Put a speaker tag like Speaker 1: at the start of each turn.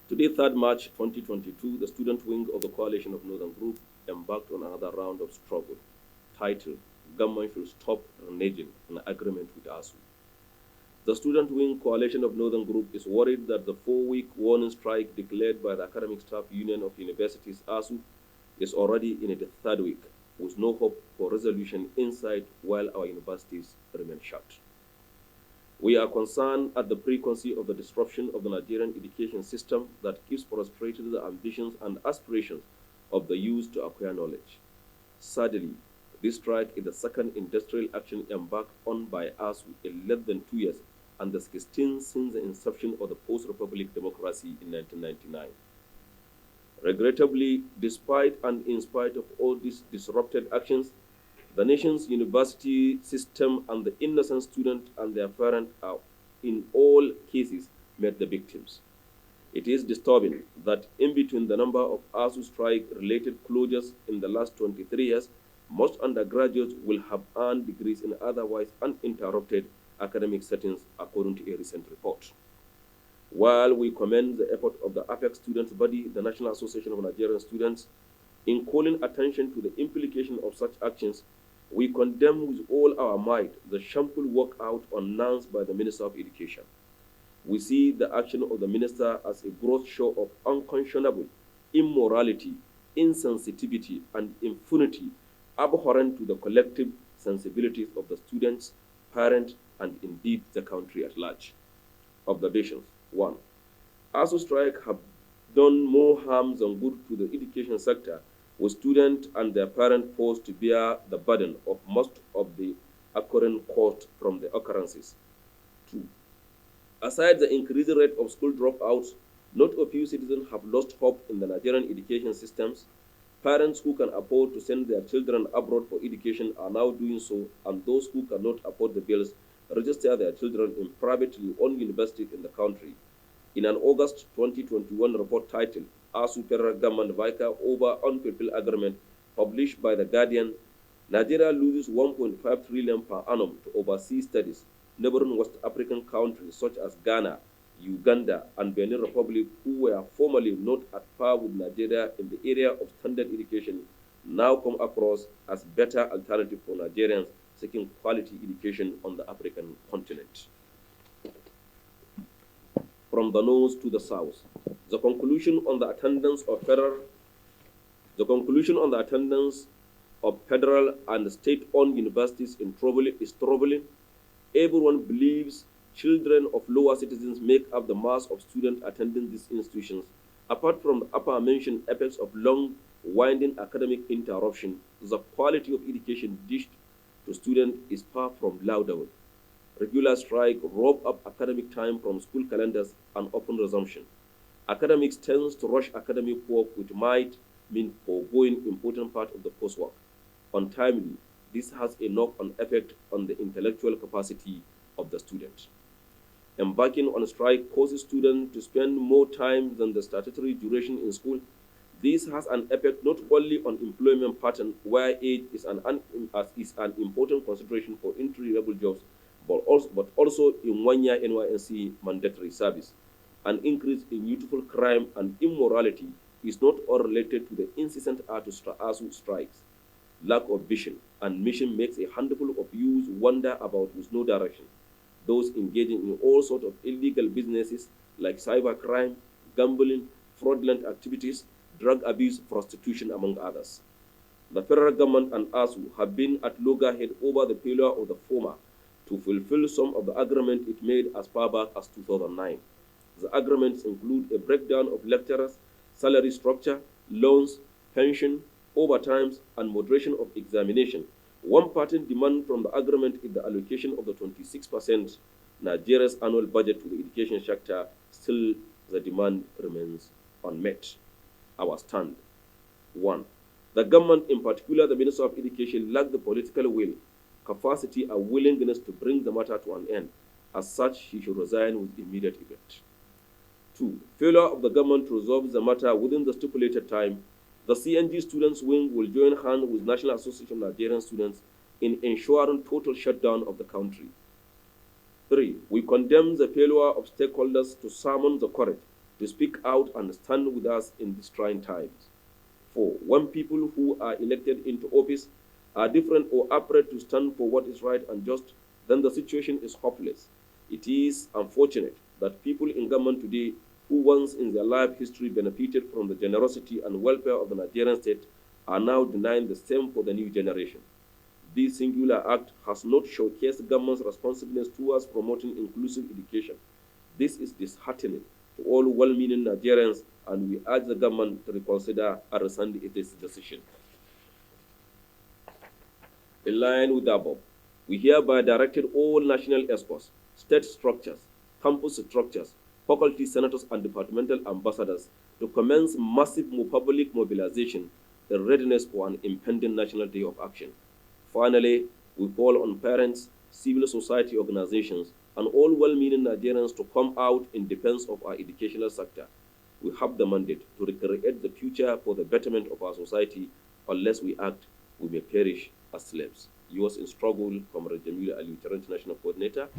Speaker 1: Today, 3rd March 2022, the student wing of the Coalition of Northern Group embarked on another round of struggle, titled Government Should Stop Reneging an Agreement with ASU. The student wing Coalition of Northern Group is worried that the 4-week warning strike declared by the Academic Staff Union of Universities ASU is already in its 3rd week, with no hope for resolution inside while our universities remain shut. We are concerned at the frequency of the disruption of the Nigerian education system that keeps frustrating the ambitions and aspirations of the youth to acquire knowledge. Sadly, this strike is the second industrial action embarked on by us in less than 2 years and the 16th since the inception of the post-republic democracy in 1999. Regrettably, despite and in spite of all these disrupted actions, the nation's university system and the innocent student and their parents are, in all cases, made the victims. It is disturbing that in between the number of ASU strike-related closures in the last 23 years, most undergraduates will have earned degrees in otherwise uninterrupted academic settings, according to a recent report. While we commend the effort of the APEC students body, the National Association of Nigerian Students, in calling attention to the implication of such actions, we condemn with all our might the shameful walkout announced by the Minister of Education. We see the action of the minister as a gross show of unconscionable immorality, insensitivity, and impunity abhorrent to the collective sensibilities of the students, parents, and indeed the country at large. Observations. 1. ASU strike have done more harm than good to the education sector, with students and their parents forced to bear the burden of most of the occurring cost from the occurrences. 2. Aside the increased rate of school dropouts, not a few citizens have lost hope in the Nigerian education systems. Parents who can afford to send their children abroad for education are now doing so, and those who cannot afford the bills register their children in privately owned universities in the country. In an August 2021 report titled ASU Federal Government Vicar over Unfulfilled Agreement published by The Guardian, Nigeria loses 1.5 trillion per annum to overseas studies. Neighboring West African countries such as Ghana, Uganda, and Benin Republic, who were formerly not at par with Nigeria in the area of standard education, now come across as better alternative for Nigerians seeking quality education on the African continent. From the north to the south, the conclusion on the attendance of federal and state-owned universities is troubling. Everyone believes children of lower citizens make up the mass of students attending these institutions. Apart from the upper-mentioned effects of long, winding academic interruption, the quality of education dished to students is far from laudable. Regular strike rob up academic time from school calendars and open resumption. Academics tends to rush academic work, which might mean foregoing important part of the coursework. Untimely, this has a knock-on effect on the intellectual capacity of the student. Embarking on strike causes students to spend more time than the statutory duration in school. This has an effect not only on employment pattern, where age is an important consideration for entry-level jobs, but also in one-year NYSC mandatory service. An increase in youthful crime and immorality is not all related to the incessant ASU strikes. Lack of vision and mission makes a handful of youths wander about with no direction. Those engaging in all sorts of illegal businesses like cybercrime, gambling, fraudulent activities, drug abuse, prostitution, among others. The federal government and ASU have been at loggerhead over the failure of the former to fulfill some of the agreements it made as far back as 2009. The agreements include a breakdown of lecturers, salary structure, loans, pension, overtimes, and moderation of examination. One patent demand from the agreement is the allocation of the 26% Nigeria's annual budget to the education sector. Still, the demand remains unmet. Our stand. 1. The government, in particular the Minister of Education, lacked the political will, capacity, and willingness to bring the matter to an end. As such, he should resign with immediate effect. 2. Failure of the government to resolve the matter within the stipulated time. The CNG students wing will join hands with National Association of Nigerian Students in ensuring total shutdown of the country. 3. We condemn the failure of stakeholders to summon the courage to speak out and stand with us in these trying times. For when people who are elected into office are different or afraid to stand for what is right and just, then the situation is hopeless. It is unfortunate that people in government today who once in their life history benefited from the generosity and welfare of the Nigerian state are now denying the same for the new generation. This singular act has not showcased government's responsiveness towards promoting inclusive education. This is disheartening to all well-meaning Nigerians, and we urge the government to reconsider and rescind its decision. In line with the above, we hereby directed all national experts, state structures, campus structures, faculty senators, and departmental ambassadors to commence massive public mobilization in readiness for an impending National Day of Action. Finally, we call on parents, civil society organizations, and all well-meaning Nigerians to come out in defense of our educational sector. We have the mandate to recreate the future for the betterment of our society. Unless we act, we may perish as slaves. Yours in struggle, Comrade Jamil Ali, International Coordinator.